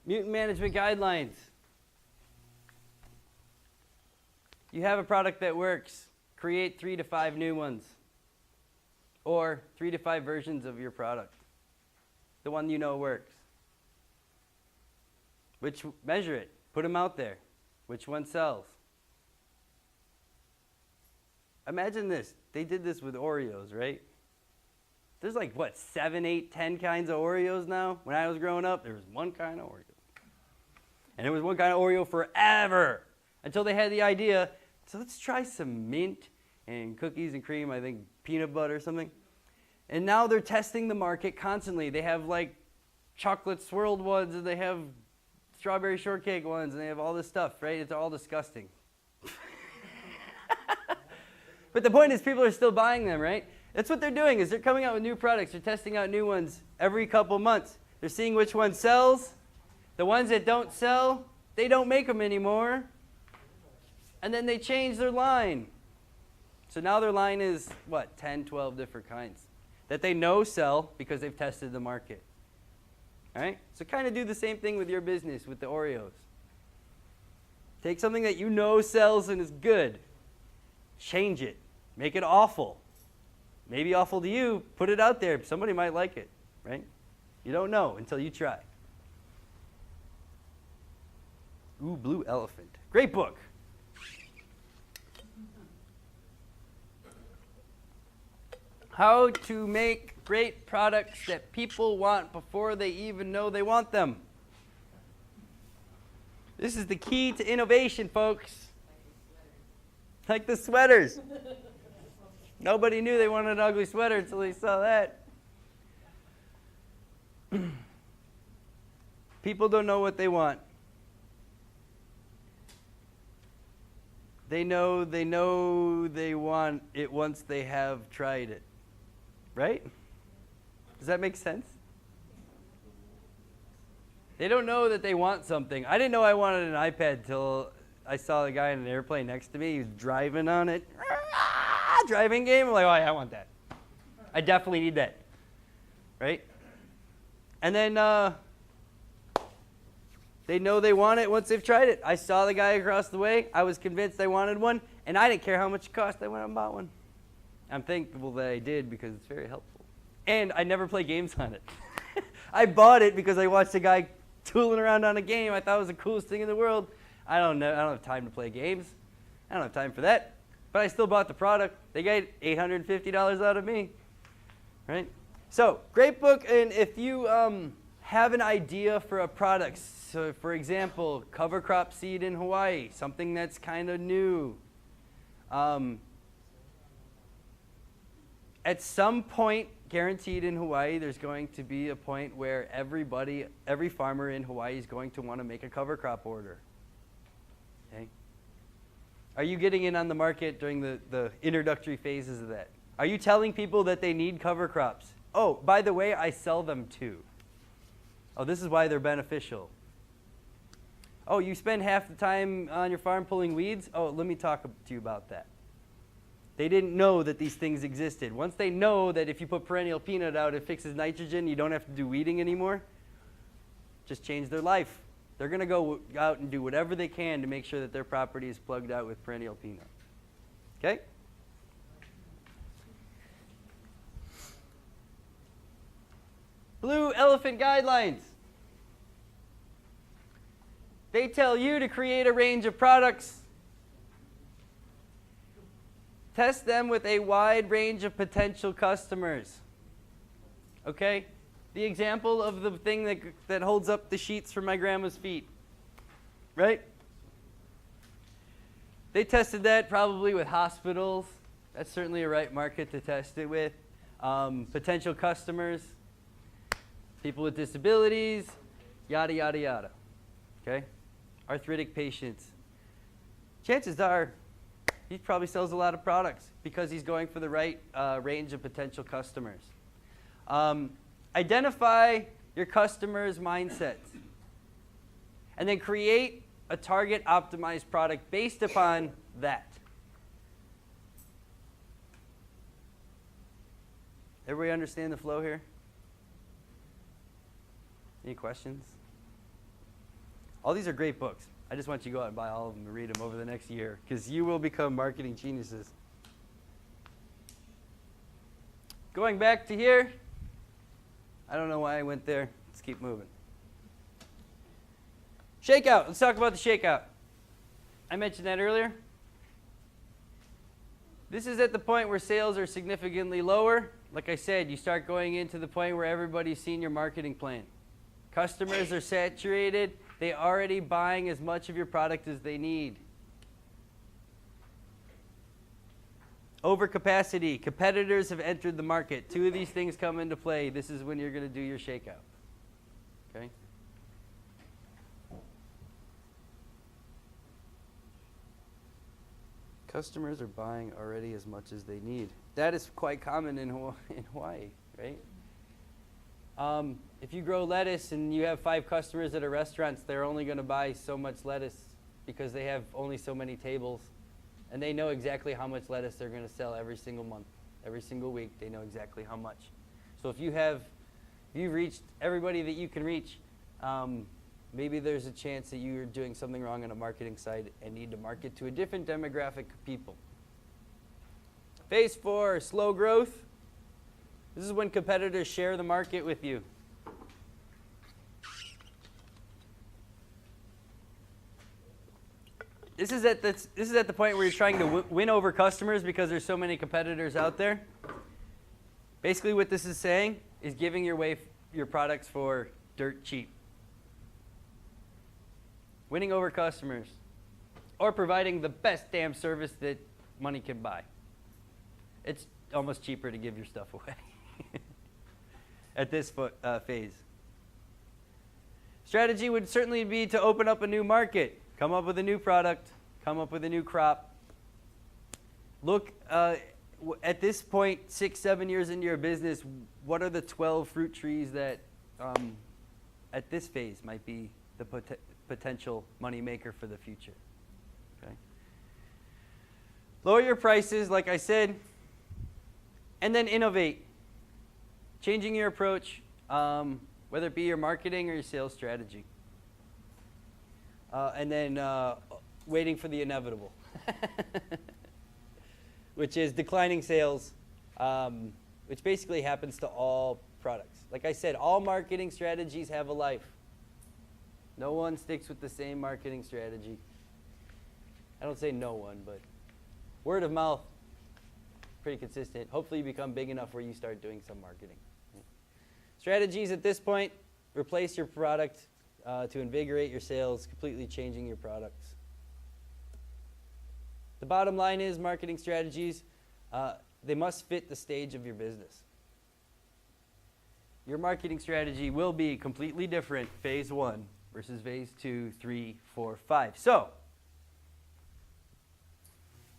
Mutant management guidelines. You have a product that works. Create 3 to 5 new ones. Or 3 to 5 versions of your product. The one you know works. Measure it. Put them out there. Which one sells? Imagine this. They did this with Oreos, right? There's like, what, 7, 8, 10 kinds of Oreos now? When I was growing up, there was one kind of Oreo. And it was one kind of Oreo forever. Until they had the idea, so let's try some mint and cookies and cream, I think peanut butter or something. And now they're testing the market constantly. They have like chocolate swirled ones, and they have strawberry shortcake ones, and they have all this stuff, right? It's all disgusting. But the point is, people are still buying them, right? That's what they're doing, is they're coming out with new products. They're testing out new ones every couple months. They're seeing which one sells. The ones that don't sell, they don't make them anymore. And then they change their line. So now their line is, what, 10, 12 different kinds that they know sell because they've tested the market. All right? So kind of do the same thing with your business, with the Oreos. Take something that you know sells and is good. Change it. Make it awful. Maybe awful to you. Put it out there. Somebody might like it, right? You don't know until you try. Ooh, Blue Elephant. Great book. How to make great products that people want before they even know they want them. This is the key to innovation, folks. Like the sweaters. Nobody knew they wanted an ugly sweater until they saw that. People don't know what they want. They know they want it once they have tried it. Right? Does that make sense? They don't know that they want something. I didn't know I wanted an iPad till I saw the guy in an airplane next to me. He was driving on it. Driving game. I'm like, oh yeah, I want that. I definitely need that. Right? And then they know they want it once they've tried it. I saw the guy across the way. I was convinced I wanted one, and I didn't care how much it cost. I went out and bought one. I'm thankful that I did because it's very helpful. And I never play games on it. I bought it because I watched a guy tooling around on a game. I thought it was the coolest thing in the world. I don't know. I don't have time to play games. I don't have time for that. But I still bought the product. They got $850 out of me. Right? So, great book. And if you have an idea for a product, so for example, cover crop seed in Hawaii, something that's kind of new. At some point, guaranteed in Hawaii, there's going to be a point where every farmer in Hawaii is going to want to make a cover crop order. Okay? Are you getting in on the market during the introductory phases of that? Are you telling people that they need cover crops? Oh, by the way, I sell them too. Oh, this is why they're beneficial. Oh, you spend half the time on your farm pulling weeds? Oh, let me talk to you about that. They didn't know that these things existed. Once they know that if you put perennial peanut out, it fixes nitrogen, you don't have to do weeding anymore, just change their life. They're going to go out and do whatever they can to make sure that their property is plugged out with perennial peanut. Okay? Blue Elephant Guidelines. They tell you to create a range of products. Test them with a wide range of potential customers. Okay? The example of the thing that holds up the sheets for my grandma's feet. Right? They tested that probably with hospitals. That's certainly a right market to test it with. Potential customers, people with disabilities, yada, yada, yada. Okay? Arthritic patients. Chances are, he probably sells a lot of products because he's going for the right range of potential customers. Identify your customers' mindsets. And then create a target optimized product based upon that. Everybody understand the flow here? Any questions? All these are great books. I just want you to go out and buy all of them and read them over the next year, because you will become marketing geniuses. Going back to here, I don't know why I went there. Let's keep moving. Shakeout. Let's talk about the shakeout. I mentioned that earlier. This is at the point where sales are significantly lower. Like I said, you start going into the point where everybody's seen your marketing plan. Customers are saturated. They're already buying as much of your product as they need. Overcapacity. Competitors have entered the market. Two of these things come into play. This is when you're going to do your shakeout. Okay? Customers are buying already as much as they need. That is quite common in Hawaii, right? If you grow lettuce and you have 5 customers at a restaurant, they're only going to buy so much lettuce because they have only so many tables. And they know exactly how much lettuce they're going to sell every single month, every single week. They know exactly how much. So if you've reached everybody that you can reach, maybe there's a chance that you're doing something wrong on a marketing side and need to market to a different demographic of people. Phase 4, slow growth. This is when competitors share the market with you. This is at the point where you're trying to win over customers because there's so many competitors out there. Basically what this is saying is giving your products for dirt cheap. Winning over customers, or providing the best damn service that money can buy. It's almost cheaper to give your stuff away at this phase. Strategy would certainly be to open up a new market, come up with a new product, come up with a new crop. Look, at this point, 6-7 years into your business, what are the 12 fruit trees that at this phase might be the potential money maker for the future? Okay. Lower your prices, like I said, and then innovate. Changing your approach, whether it be your marketing or your sales strategy. And then waiting for the inevitable, which is declining sales, which basically happens to all products. Like I said, all marketing strategies have a life. No one sticks with the same marketing strategy. I don't say no one, but word of mouth, pretty consistent. Hopefully you become big enough where you start doing some marketing. Strategies at this point, replace your product to invigorate your sales, completely changing your products. The bottom line is marketing strategies, they must fit the stage of your business. Your marketing strategy will be completely different phase 1 versus phase 2, 3, 4, 5. So,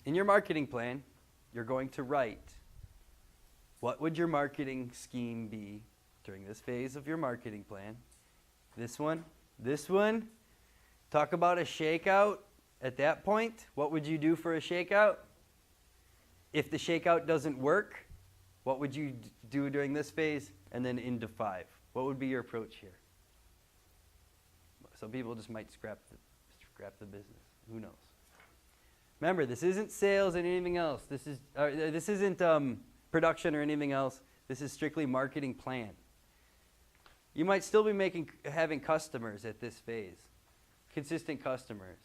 in your marketing plan, you're going to write, what would your marketing scheme be during this phase of your marketing plan? This one. Talk about a shakeout at that point. What would you do for a shakeout? If the shakeout doesn't work, what would you do during this phase? And then into 5. What would be your approach here? Some people just might scrap the business. Who knows? Remember, this isn't sales and anything else. This isn't production or anything else. This is strictly marketing plan. You might still be having customers at this phase, consistent customers,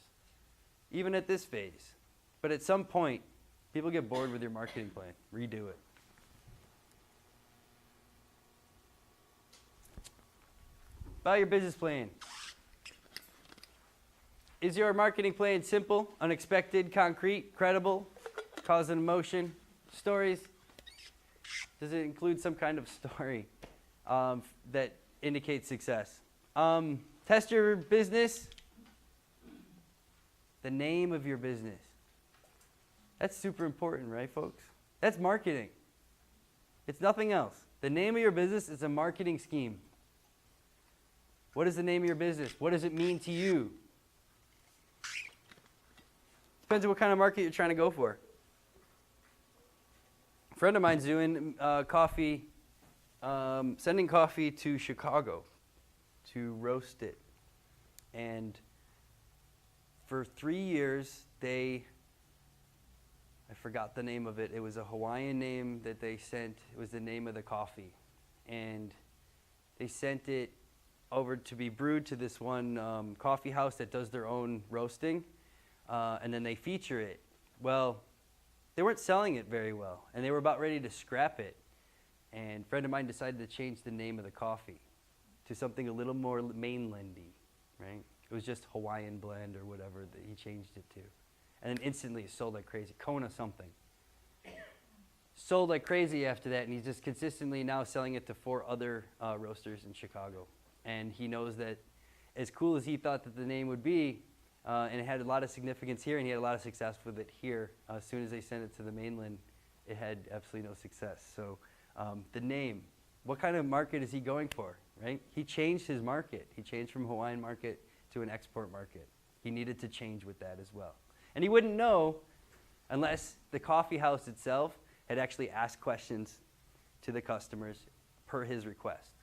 even at this phase. But at some point, people get bored with your marketing plan. Redo it. About your business plan. Is your marketing plan simple, unexpected, concrete, credible, cause an emotion, stories? Does it include some kind of story that indicates success? Test your business. The name of your business. That's super important, right, folks? That's marketing. It's nothing else. The name of your business is a marketing scheme. What is the name of your business? What does it mean to you? Depends on what kind of market you're trying to go for. A friend of mine's doing coffee, sending coffee to Chicago to roast it. And for 3 years, I forgot the name of it. It was a Hawaiian name that they sent. It was the name of the coffee. And they sent it over to be brewed to this one coffee house that does their own roasting. And then they feature it. Well, they weren't selling it very well, and they were about ready to scrap it. And a friend of mine decided to change the name of the coffee to something a little more mainlandy, right? It was just Hawaiian blend or whatever that he changed it to. And then instantly it sold like crazy. Kona something. Sold like crazy after that, and he's just consistently now selling it to 4 other roasters in Chicago. And he knows that as cool as he thought that the name would be, and it had a lot of significance here, and he had a lot of success with it here. As soon as they sent it to the mainland, it had absolutely no success. So the name, what kind of market is he going for, right? He changed his market. He changed from Hawaiian market to an export market. He needed to change with that as well. And he wouldn't know unless the coffee house itself had actually asked questions to the customers per his request.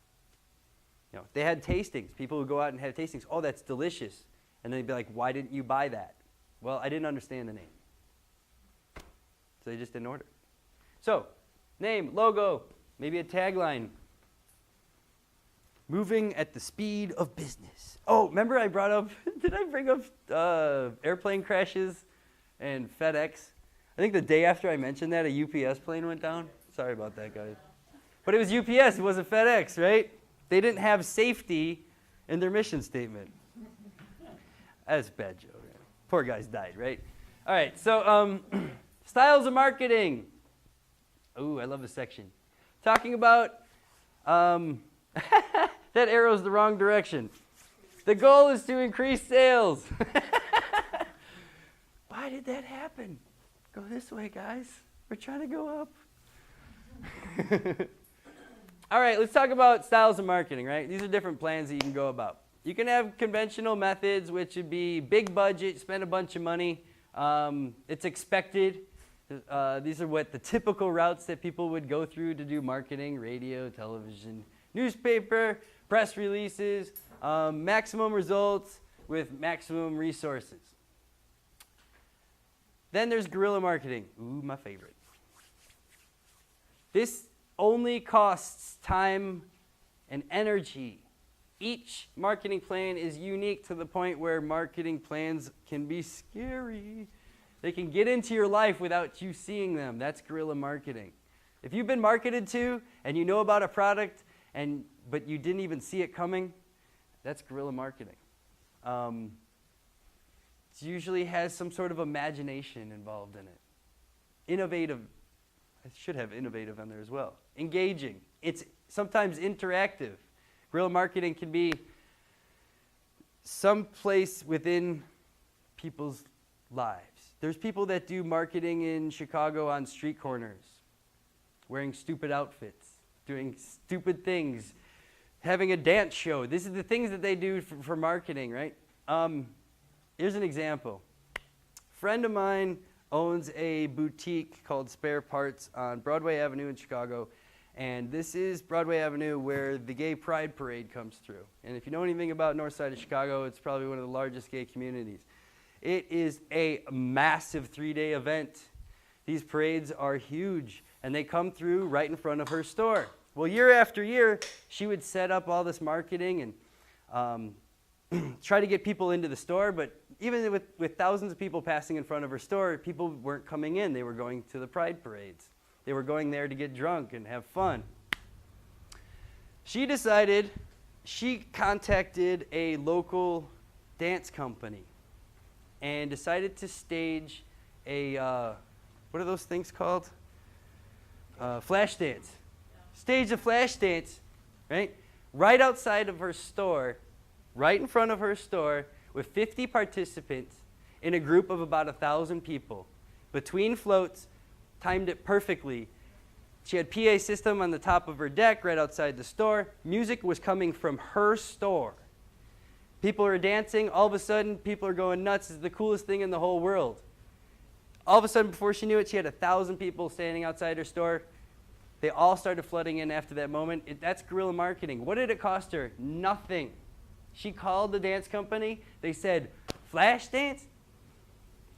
You know, they had tastings. People would go out and have tastings. Oh, that's delicious. And they'd be like, why didn't you buy that? Well, I didn't understand the name. So they just didn't order. So, name, logo, maybe a tagline. Moving at the speed of business. Oh, remember I brought up, did I bring up airplane crashes and FedEx? I think the day after I mentioned that, a UPS plane went down. Sorry about that, guys. But it was UPS, it wasn't FedEx, right? They didn't have safety in their mission statement. That's a bad joke. Right? Poor guys died, right? All right, so styles of marketing. Ooh, I love this section. Talking about, that arrow's the wrong direction. The goal is to increase sales. Why did that happen? Go this way, guys. We're trying to go up. All right, let's talk about styles of marketing, right? These are different plans that you can go about. You can have conventional methods, which would be big budget, spend a bunch of money. It's expected. These are what the typical routes that people would go through to do marketing: radio, television, newspaper, press releases, maximum results with maximum resources. Then there's guerrilla marketing. Ooh, my favorite. This only costs time and energy. Each marketing plan is unique to the point where marketing plans can be scary. They can get into your life without you seeing them. That's guerrilla marketing. If you've been marketed to and you know about a product but you didn't even see it coming, that's guerrilla marketing. It usually has some sort of imagination involved in it. Innovative. I should have innovative on there as well. Engaging. It's sometimes interactive. Guerrilla marketing can be someplace within people's lives. There's people that do marketing in Chicago on street corners, wearing stupid outfits, doing stupid things, having a dance show. This is the things that they do for marketing, right? Here's an example. A friend of mine owns a boutique called Spare Parts on Broadway Avenue in Chicago. And this is Broadway Avenue where the Gay Pride Parade comes through. And if you know anything about north side of Chicago, it's probably one of the largest gay communities. It is a massive 3-day event. These parades are huge, and they come through right in front of her store. Well, year after year, she would set up all this marketing and try to get people into the store, but even with thousands of people passing in front of her store, people weren't coming in. They were going to the Pride parades. They were going there to get drunk and have fun. She contacted a local dance company and decided to stage a, what are those things called? Flash dance. Stage a flash dance, right? Right outside of her store, right in front of her store, with 50 participants in a group of about 1,000 people. Between floats, timed it perfectly. She had PA system on the top of her deck right outside the store. Music was coming from her store. People are dancing. All of a sudden, people are going nuts. It's the coolest thing in the whole world. All of a sudden, before she knew it, she had 1,000 people standing outside her store. They all started flooding in after that moment. That's guerrilla marketing. What did it cost her? Nothing. She called the dance company. They said, flash dance?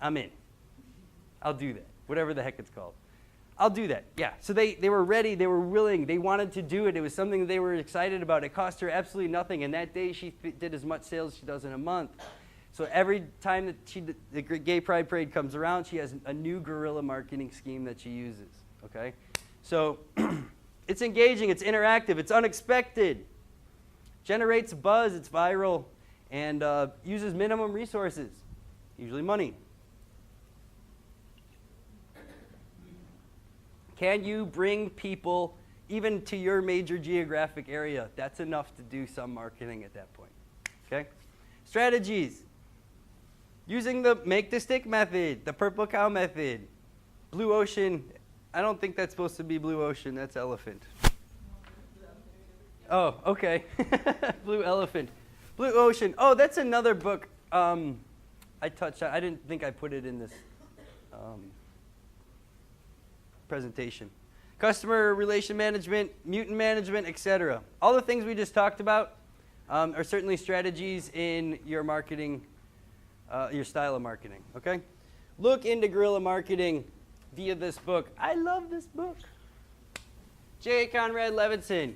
I'm in. I'll do that. Whatever the heck it's called. I'll do that. Yeah. So they were ready. They were willing. They wanted to do it. It was something they were excited about. It cost her absolutely nothing. And that day she did as much sales as she does in a month. So every time that the Gay Pride Parade comes around, she has a new guerrilla marketing scheme that she uses. Okay? So it's engaging. It's interactive. It's unexpected. Generates buzz. It's viral. And uses minimum resources, usually money. Can you bring people even to your major geographic area? That's enough to do some marketing at that point. Okay? Strategies. Using the make the stick method, the purple cow method. Blue ocean. I don't think that's supposed to be blue ocean. That's elephant. Oh, okay. Blue elephant. Blue ocean. Oh, that's another book I touched on. I didn't think I put it in this presentation. Customer relation management, mutant management, etc. All the things we just talked about are certainly strategies in your marketing, your style of marketing. Okay? Look into guerrilla marketing via this book. I love this book. J. Conrad Levinson.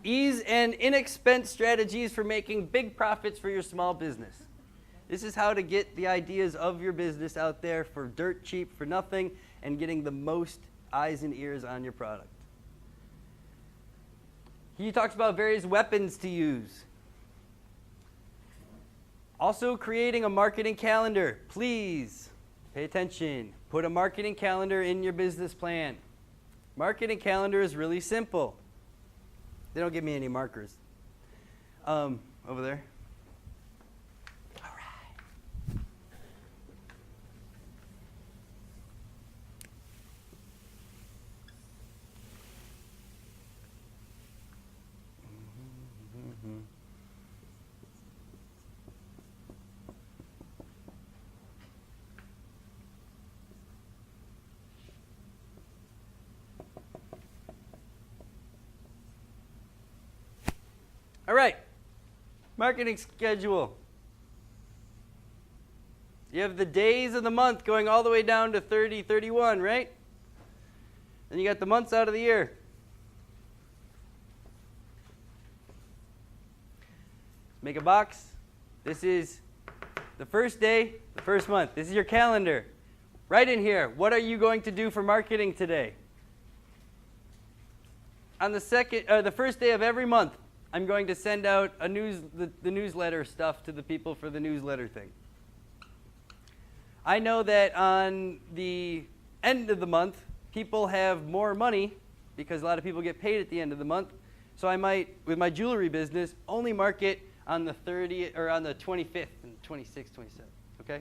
Ease and inexpense strategies for making big profits for your small business. This is how to get the ideas of your business out there for dirt cheap, for nothing, and getting the most eyes and ears on your product. He talks about various weapons to use. Also creating a marketing calendar. Please pay attention. Put a marketing calendar in your business plan. Marketing calendar is really simple. They don't give me any markers. Over there. All right. All right, marketing schedule. You have the days of the month going all the way down to 30, 31, right? Then you got the months out of the year. Make a box. This is the first day, the first month. This is your calendar. Right in here, what are you going to do for marketing today? On the first day of every month, I'm going to send out the newsletter stuff to the people for the newsletter thing. I know that on the end of the month, people have more money because a lot of people get paid at the end of the month. So I might, with my jewelry business, only market on the 30th or on the 25th and 26th, 27th. Okay.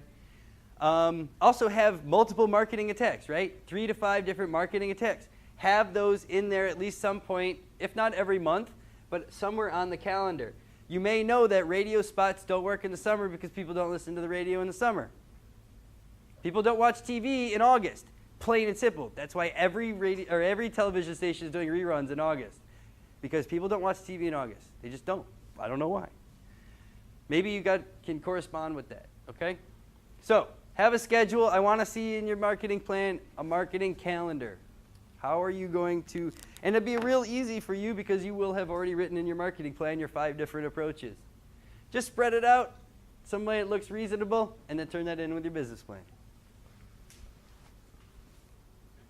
Also have multiple marketing attacks, right? 3 to 5 different marketing attacks. Have those in there at least some point, if not every month, but somewhere on the calendar. You may know that radio spots don't work in the summer because people don't listen to the radio in the summer. People don't watch TV in August. Plain and simple. That's why every television station is doing reruns in August. Because people don't watch TV in August. They just don't. I don't know why. Maybe you can correspond with that. Okay? So, have a schedule. I want to see in your marketing plan a marketing calendar. How are you going to, and it'll be real easy for you because you will have already written in your marketing plan your 5 different approaches. Just spread it out some way it looks reasonable, and then turn that in with your business plan.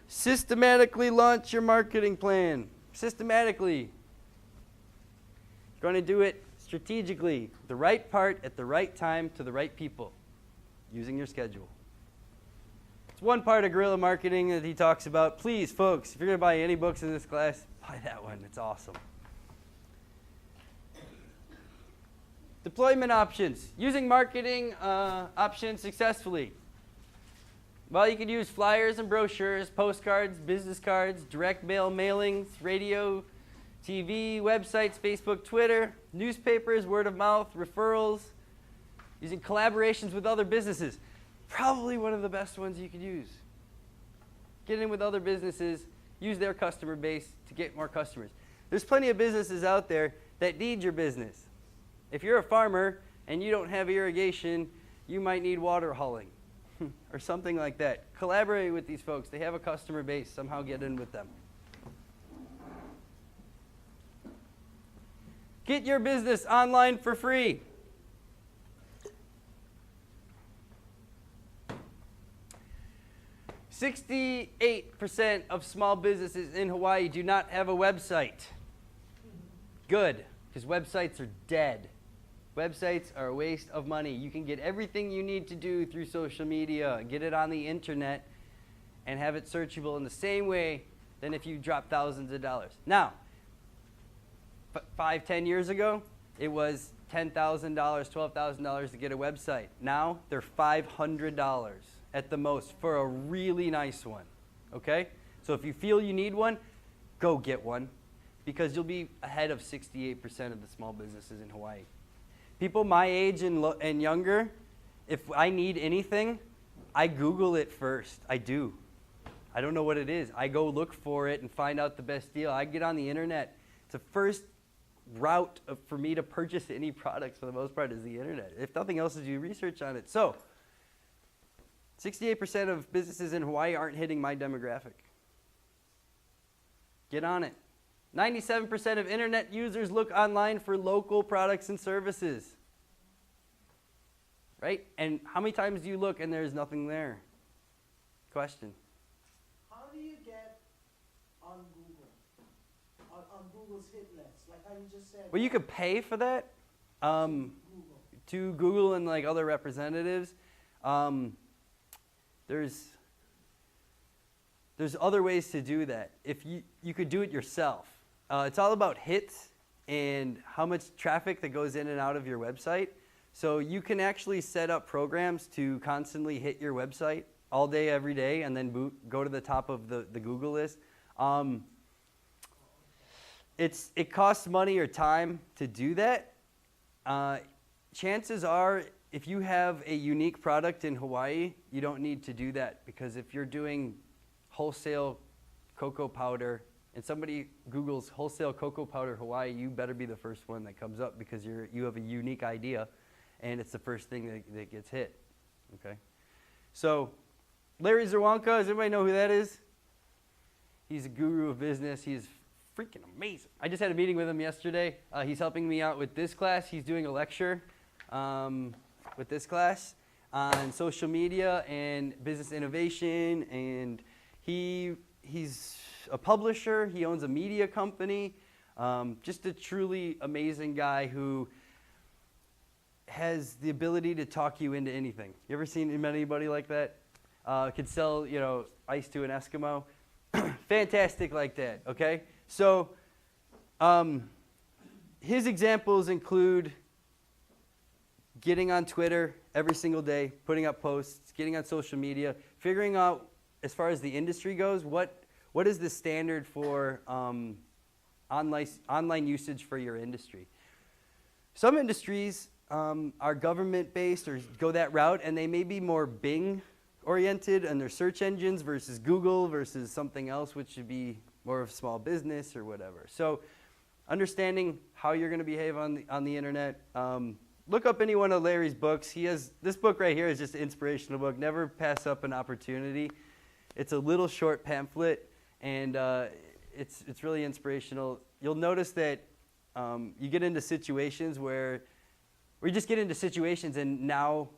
Systematically launch your marketing plan. Systematically. You're going to do it strategically, the right part at the right time to the right people, using your schedule. It's one part of guerrilla marketing that he talks about. Please, folks, if you're going to buy any books in this class, buy that one. It's awesome. Deployment options. Using marketing options successfully. Well, you could use flyers and brochures, postcards, business cards, direct mail mailings, radio, TV, websites, Facebook, Twitter, newspapers, word of mouth, referrals, using collaborations with other businesses. Probably one of the best ones you could use. Get in with other businesses, use their customer base to get more customers. There's plenty of businesses out there that need your business. If you're a farmer, and you don't have irrigation, you might need water hauling or something like that. Collaborate with these folks. They have a customer base. Somehow get in with them. Get your business online for free. %68% of small businesses in Hawaii do not have a website. Good, because websites are dead. Websites are a waste of money. You can get everything you need to do through social media, get it on the internet, and have it searchable in the same way than if you drop thousands of dollars. Now, 5-10 years ago, it was $10,000, $12,000 to get a website. Now, they're $500 at the most for a really nice one, okay? So if you feel you need one, go get one, because you'll be ahead of 68% of the small businesses in Hawaii. People my age and younger, if I need anything, I Google it first. I do. I don't know what it is. I go look for it and find out the best deal. I get on the internet. It's the first route for me to purchase any products for the most part is the internet. If nothing else, is do research on it. So, 68% of businesses in Hawaii aren't hitting my demographic. Get on it. 97% of internet users look online for local products and services. Right? And how many times do you look and there's nothing there? Question. How do you get on Google? On Google's hit list? Like how you just said. Well, you could pay for that. To Google and like other representatives. There's other ways to do that. If you could do it yourself. It's all about hits and how much traffic that goes in and out of your website. So you can actually set up programs to constantly hit your website all day, every day, and then go to the top of the Google list. It costs money or time to do that. Chances are, if you have a unique product in Hawaii, you don't need to do that, because if you're doing wholesale cocoa powder and somebody Googles wholesale cocoa powder Hawaii, you better be the first one that comes up, because you have a unique idea and it's the first thing that gets hit. Okay? So Larry Zerwanka, does everybody know who that is? He's a guru of business. He's freaking amazing. I just had a meeting with him yesterday. He's helping me out with this class. He's doing a lecture with this class on social media and business innovation, and he's a publisher. He owns a media company. Just a truly amazing guy who has the ability to talk you into anything. You ever seen anybody like that? Could sell, ice to an Eskimo. Fantastic like that, okay? So his examples include getting on Twitter every single day, putting up posts, getting on social media, figuring out, as far as the industry goes, what is the standard for online usage for your industry. Some industries are government-based or go that route, and they may be more Bing-oriented in their search engines versus Google versus something else, which should be more of small business or whatever. So understanding how you're going to behave on the internet. Look up any one of Larry's books. He has this book right here is just an inspirational book. Never pass up an opportunity. It's a little short pamphlet, and it's really inspirational. You'll notice that you get into situations where you just get into situations, and now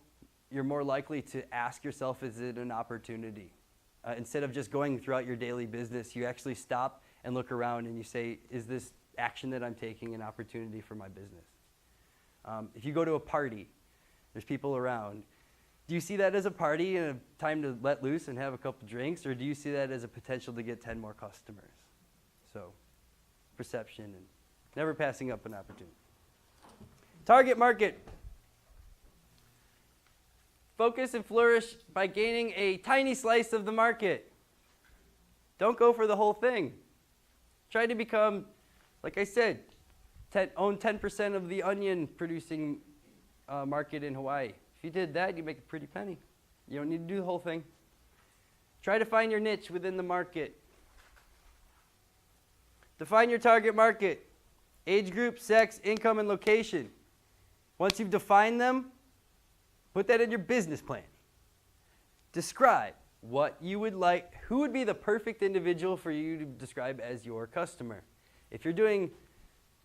you're more likely to ask yourself, is it an opportunity? Instead of just going throughout your daily business, you actually stop and look around and you say, is this action that I'm taking an opportunity for my business? If you go to a party, there's people around. Do you see that as a party and a time to let loose and have a couple drinks, or do you see that as a potential to get 10 more customers? So, perception and never passing up an opportunity. Target market. Focus and flourish by gaining a tiny slice of the market. Don't go for the whole thing. Try to become, like I said, own 10% of the onion producing market in Hawaii. If you did that, you'd make a pretty penny. You don't need to do the whole thing. Try to find your niche within the market. Define your target market. Age group, sex, income, and location. Once you've defined them, put that in your business plan. Describe what you would like, who would be the perfect individual for you to describe as your customer. If you're doing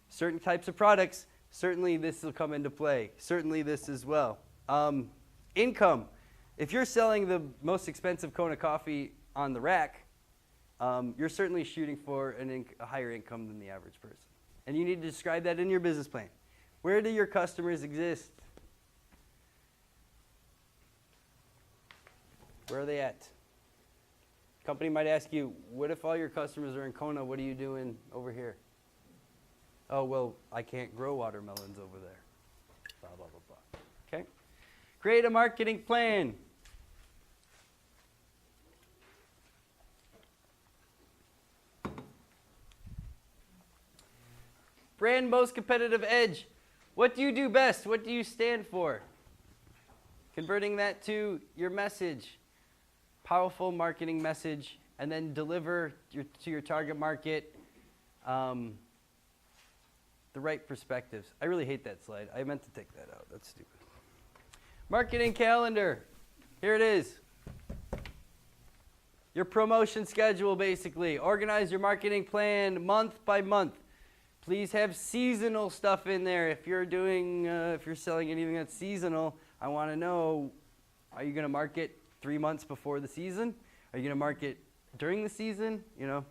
certain types of products, certainly this will come into play. Certainly this as well. Income. If you're selling the most expensive cone of coffee on the rack, you're certainly shooting for a higher income than the average person. And you need to describe that in your business plan. Where do your customers exist? Where are they at? Company might ask you, what if all your customers are in Kona? What are you doing over here? Oh, well, I can't grow watermelons over there. Blah, blah, blah, blah. Okay? Create a marketing plan. Brand most competitive edge. What do you do best? What do you stand for? Converting that to your message. Powerful marketing message, and then deliver to your target market the right perspectives. I really hate that slide. I meant to take that out. That's stupid. Marketing calendar. Here it is. Your promotion schedule, basically. Organize your marketing plan month by month. Please have seasonal stuff in there. If you're doing, if you're selling anything that's seasonal, I want to know, are you going to market 3 months before the season? Are you going to market during the season? You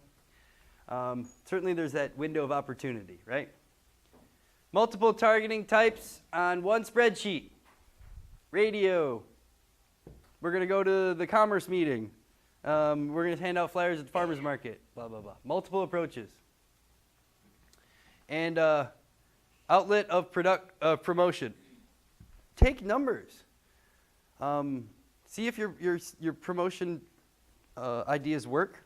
know, certainly there's that window of opportunity, right? Multiple targeting types on one spreadsheet. Radio. We're going to go to the commerce meeting. We're going to hand out flyers at the farmer's market. Blah, blah, blah. Multiple approaches. And outlet of promotion. Take numbers. See if your promotion ideas work,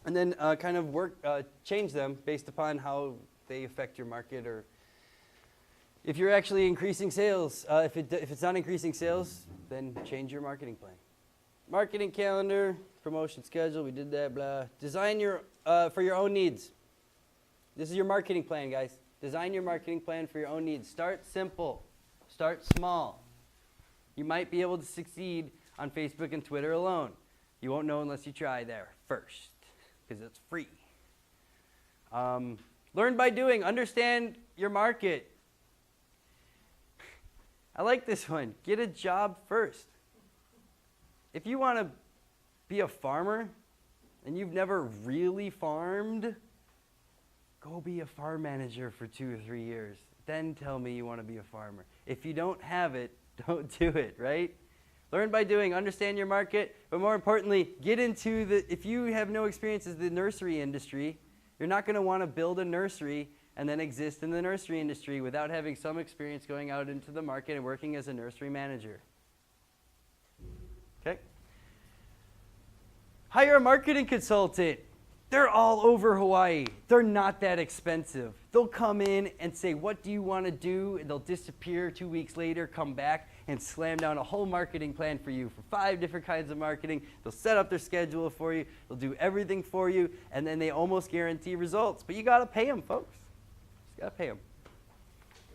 and then kind of change them based upon how they affect your market, or if you're actually increasing sales. If it's not increasing sales, then change your marketing plan. Marketing calendar, promotion schedule. We did that. Blah. Design your for your own needs. This is your marketing plan, guys. Design your marketing plan for your own needs. Start simple. Start small. You might be able to succeed on Facebook and Twitter alone. You won't know unless you try there first, because it's free. Learn by doing. Understand your market. I like this one. Get a job first. If you want to be a farmer and you've never really farmed, go be a farm manager for 2 or 3 years. Then tell me you want to be a farmer. If you don't have it, don't do it, right? Learn by doing, understand your market, but more importantly, get into if you have no experience in the nursery industry, you're not going to want to build a nursery and then exist in the nursery industry without having some experience going out into the market and working as a nursery manager. Okay? Hire a marketing consultant. They're all over Hawaii. They're not that expensive. They'll come in and say, what do you want to do? And they'll disappear 2 weeks later, come back, and slam down a whole marketing plan for you for 5 different kinds of marketing. They'll set up their schedule for you. They'll do everything for you, and then they almost guarantee results. But you got to pay them, folks. You got to pay them.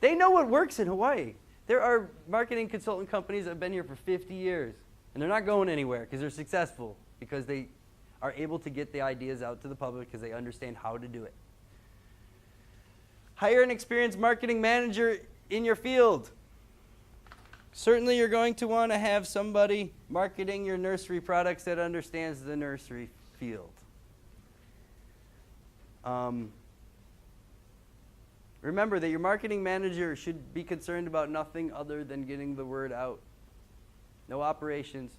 They know what works in Hawaii. There are marketing consultant companies that have been here for 50 years, and they're not going anywhere because they're successful, because they are able to get the ideas out to the public because they understand how to do it. Hire an experienced marketing manager in your field. Certainly you're going to want to have somebody marketing your nursery products that understands the nursery field. Remember that your marketing manager should be concerned about nothing other than getting the word out. No operations,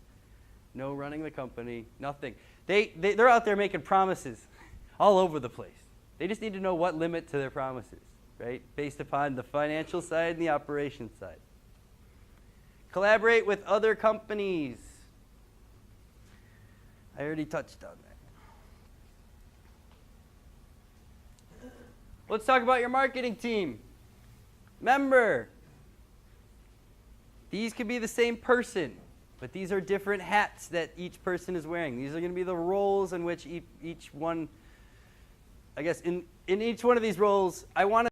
no running the company, nothing. They're out there making promises all over the place. They just need to know what limit to their promises, right? Based upon the financial side and the operations side. Collaborate with other companies. I already touched on that. Let's talk about your marketing team. Remember, these could be the same person, but these are different hats that each person is wearing. These are going to be the roles in which each one, I guess, in each one of these roles, I want to